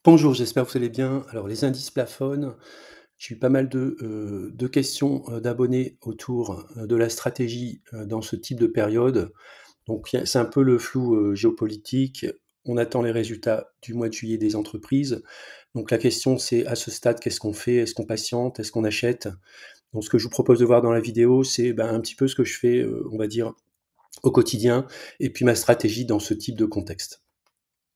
Bonjour, j'espère que vous allez bien. Alors les indices plafonnent. J'ai eu pas mal de questions, d'abonnés autour, de la stratégie, dans ce type de période. Donc il y a c'est un peu le flou, géopolitique. On attend les résultats du mois de juillet des entreprises. Donc la question c'est, à ce stade, qu'est-ce qu'on fait? Est-ce qu'on patiente? Est-ce qu'on achète? Donc ce que je vous propose de voir dans la vidéo, c'est, ben, un petit peu ce que je fais, on va dire, au quotidien et puis ma stratégie dans ce type de contexte.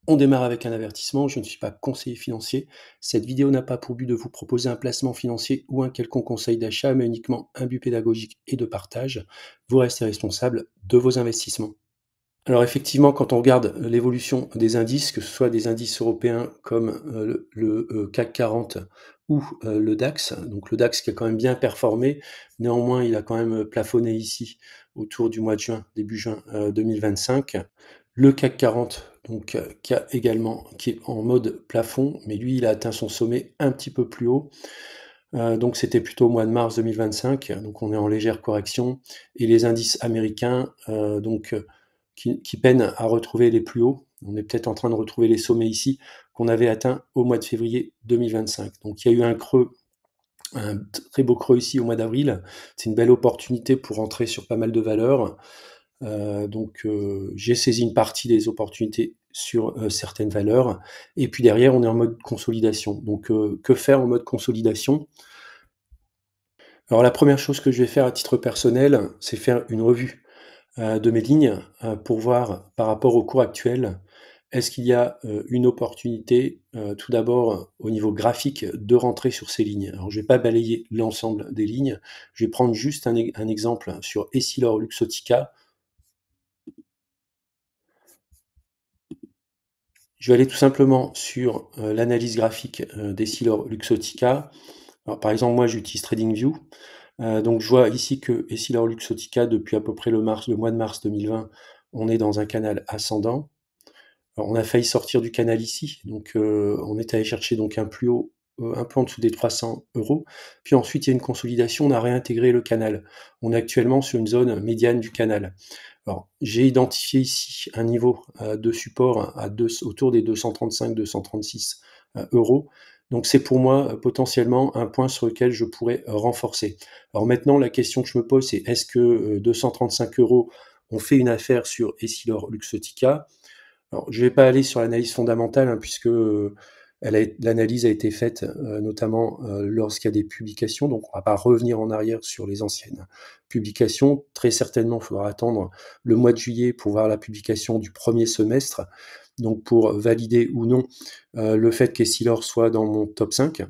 On démarre avec un avertissement, je ne suis pas conseiller financier. Cette vidéo n'a pas pour but de vous proposer un placement financier ou un quelconque conseil d'achat, mais uniquement un but pédagogique et de partage. Vous restez responsable de vos investissements. Alors effectivement, quand on regarde l'évolution des indices, que ce soit des indices européens comme CAC 40 ou le DAX, donc le DAX qui a quand même bien performé, néanmoins il a quand même plafonné ici autour du mois de juin, début juin 2025. Le CAC 40, donc qui est en mode plafond, mais lui il a atteint son sommet un petit peu plus haut. Donc c'était plutôt au mois de mars 2025, donc on est en légère correction. Et les indices américains, qui peinent à retrouver les plus hauts. On est peut-être en train de retrouver les sommets ici qu'on avait atteints au mois de février 2025. Donc il y a eu un creux, un très beau creux ici au mois d'avril. C'est une belle opportunité pour rentrer sur pas mal de valeurs. J'ai saisi une partie des opportunités sur certaines valeurs. Et puis derrière, on est en mode consolidation. Donc que faire en mode consolidation? Alors la première chose que je vais faire à titre personnel, c'est faire une revue de mes lignes, pour voir par rapport au cours actuel, est-ce qu'il y a, une opportunité, tout d'abord au niveau graphique de rentrer sur ces lignes? Alors je vais pas balayer l'ensemble des lignes, je vais prendre juste un exemple sur Essilor-Luxottica. Je vais aller tout simplement sur, l'analyse graphique, d'Essilor-Luxottica. Alors par exemple, moi j'utilise TradingView, donc je vois ici que Essilor-Luxottica depuis à peu près le mois de mars 2020, on est dans un canal ascendant. Alors on a failli sortir du canal ici, donc on est allé chercher donc un plus haut, un peu en dessous des 300 €. Puis ensuite, il y a une consolidation, on a réintégré le canal. On est actuellement sur une zone médiane du canal. Alors, j'ai identifié ici un niveau, de support autour des 235-236 €. Donc c'est pour moi, potentiellement un point sur lequel je pourrais renforcer. Alors maintenant, la question que je me pose, c'est est-ce que, 235 €, on fait une affaire sur Essilor-Luxottica? Alors, je vais pas aller sur l'analyse fondamentale, hein, puisque, l'analyse a été faite, notamment, lorsqu'il y a des publications, donc on va pas revenir en arrière sur les anciennes publications. Très certainement, il faudra attendre le mois de juillet pour voir la publication du premier semestre, donc pour valider ou non, le fait qu'Essilor soit dans mon top 5.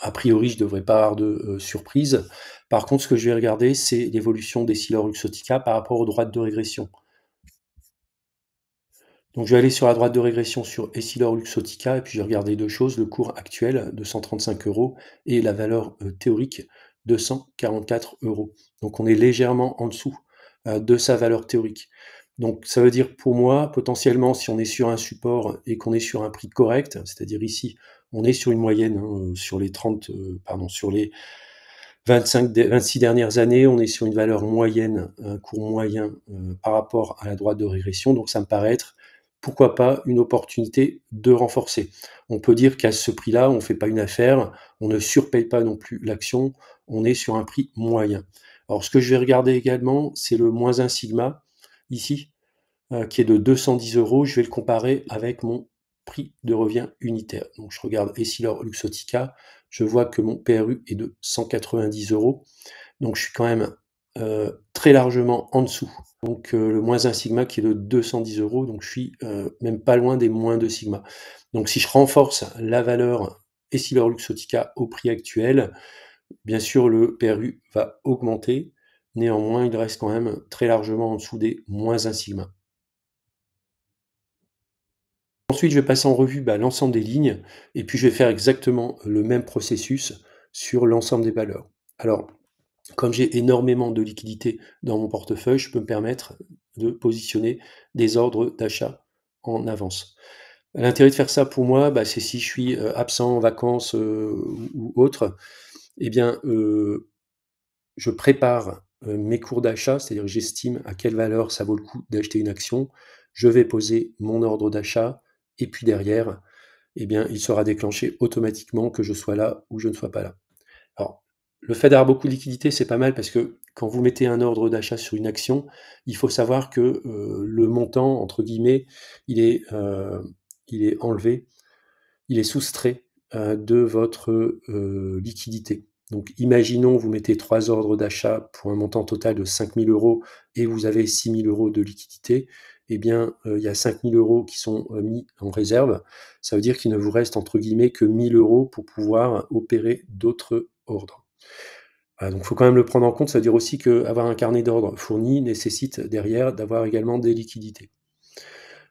A priori, je devrais pas avoir de, surprise. Par contre, ce que je vais regarder, c'est l'évolution d'Essilor-Luxottica par rapport aux droites de régression. Donc je vais aller sur la droite de régression sur Essilor-Luxottica et puis je vais regarder 2 choses, le cours actuel de 135 € et la valeur, théorique de 144 €. Donc on est légèrement en dessous, de sa valeur théorique. Donc ça veut dire pour moi, potentiellement, si on est sur un support et qu'on est sur un prix correct, c'est-à-dire ici, on est sur une moyenne, hein, sur les 30, pardon, sur les 26 dernières années, on est sur une valeur moyenne, un cours moyen, par rapport à la droite de régression, donc ça me paraît être, pourquoi pas, une opportunité de renforcer. On peut dire qu'à ce prix-là, on ne fait pas une affaire, on ne surpaye pas non plus l'action, on est sur un prix moyen. Alors ce que je vais regarder également, c'est le -1 sigma, ici, qui est de 210 €. Je vais le comparer avec mon prix de revient unitaire. Donc je regarde Essilor-Luxottica, je vois que mon PRU est de 190 €. Donc je suis quand même, très largement en dessous. Donc le -1 sigma qui est de 210 €, donc je suis, même pas loin des -2 sigma. Donc si je renforce la valeur Essilor-Luxottica au prix actuel, bien sûr le PRU va augmenter. Néanmoins, il reste quand même très largement en dessous des -1 sigma. Ensuite, je vais passer en revue, bah, l'ensemble des lignes et puis je vais faire exactement le même processus sur l'ensemble des valeurs. Alors, comme j'ai énormément de liquidités dans mon portefeuille, je peux me permettre de positionner des ordres d'achat en avance. L'intérêt de faire ça pour moi, bah, c'est si je suis, absent, en vacances, ou autre, eh bien, je prépare, mes cours d'achat, c'est-à-dire que j'estime à quelle valeur ça vaut le coup d'acheter une action. Je vais poser mon ordre d'achat et puis derrière, eh bien, il sera déclenché automatiquement que je sois là ou je ne sois pas là. Alors, le fait d'avoir beaucoup de liquidité, c'est pas mal parce que quand vous mettez un ordre d'achat sur une action, il faut savoir que, le «montant» entre guillemets, il est enlevé, il est soustrait, de votre, liquidité. Donc imaginons, vous mettez 3 ordres d'achat pour un montant total de 5 000 € et vous avez 6 000 € de liquidité, eh bien, il y a 5 000 € qui sont, mis en réserve. Ça veut dire qu'il ne vous reste entre guillemets que 1 000 € pour pouvoir opérer d'autres ordres. Voilà, donc il faut quand même le prendre en compte. Ça veut dire aussi qu'avoir un carnet d'ordre fourni nécessite derrière d'avoir également des liquidités.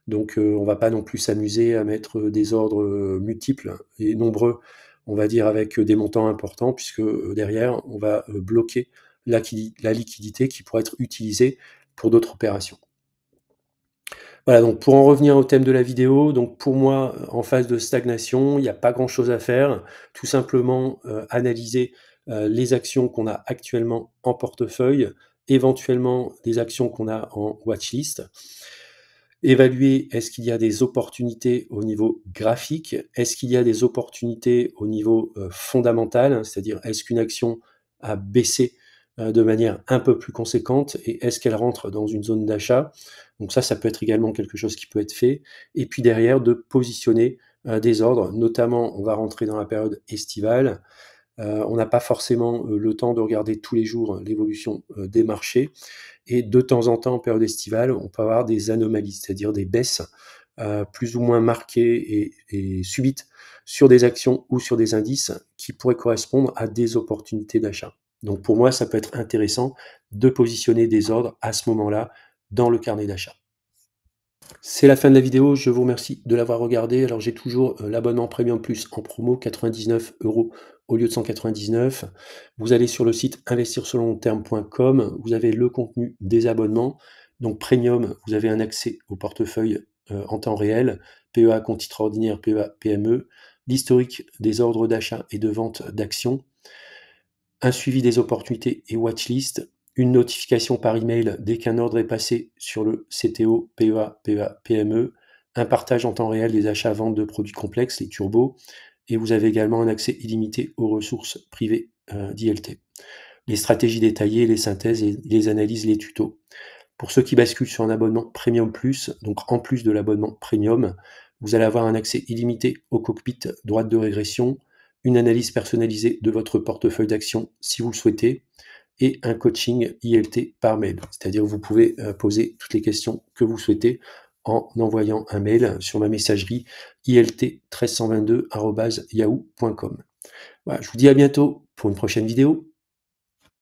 Donc on va pas non plus s'amuser à mettre, des ordres, multiples et nombreux, on va dire avec, des montants importants puisque, derrière on va, bloquer la liquidité qui pourrait être utilisée pour d'autres opérations. Voilà, donc pour en revenir au thème de la vidéo, donc pour moi, en phase de stagnation, il n'y a pas grand chose à faire. Tout simplement, analyser, les actions qu'on a actuellement en portefeuille, éventuellement des actions qu'on a en watchlist. Évaluer, est-ce qu'il y a des opportunités au niveau graphique? Est-ce qu'il y a des opportunités au niveau, fondamental? C'est-à-dire, est-ce qu'une action a baissé, de manière un peu plus conséquente et est-ce qu'elle rentre dans une zone d'achat? Donc ça peut être également quelque chose qui peut être fait et puis derrière de positionner, des ordres. Notamment, on va rentrer dans la période estivale. On n'a pas forcément, le temps de regarder tous les jours l'évolution, des marchés et de temps en temps, en période estivale, on peut avoir des anomalies, c'est-à-dire des baisses, plus ou moins marquées et subites sur des actions ou sur des indices qui pourraient correspondre à des opportunités d'achat. Donc pour moi, ça peut être intéressant de positionner des ordres à ce moment-là dans le carnet d'achat. C'est la fin de la vidéo, je vous remercie de l'avoir regardée. Alors j'ai toujours, l'abonnement Premium Plus en promo, 99 € au lieu de 199. Vous allez sur le site investirselonlongterme.com, vous avez le contenu des abonnements. Donc Premium, vous avez un accès au portefeuille, en temps réel, PEA, compte titre ordinaire, PEA, PME, l'historique des ordres d'achat et de vente d'actions, un suivi des opportunités et watchlist, une notification par email dès qu'un ordre est passé sur le CTO, PEA, PEA, PME, un partage en temps réel des achats-ventes de produits complexes, les turbos, et vous avez également un accès illimité aux ressources privées d'ILT. Les stratégies détaillées, les synthèses, les analyses, les tutos. Pour ceux qui basculent sur un abonnement Premium Plus, donc en plus de l'abonnement Premium, vous allez avoir un accès illimité au cockpit droite de régression, une analyse personnalisée de votre portefeuille d'actions si vous le souhaitez, et un coaching ILT par mail. C'est-à-dire que vous pouvez poser toutes les questions que vous souhaitez en envoyant un mail sur ma messagerie ilt1322@yahoo.com. Voilà, je vous dis à bientôt pour une prochaine vidéo.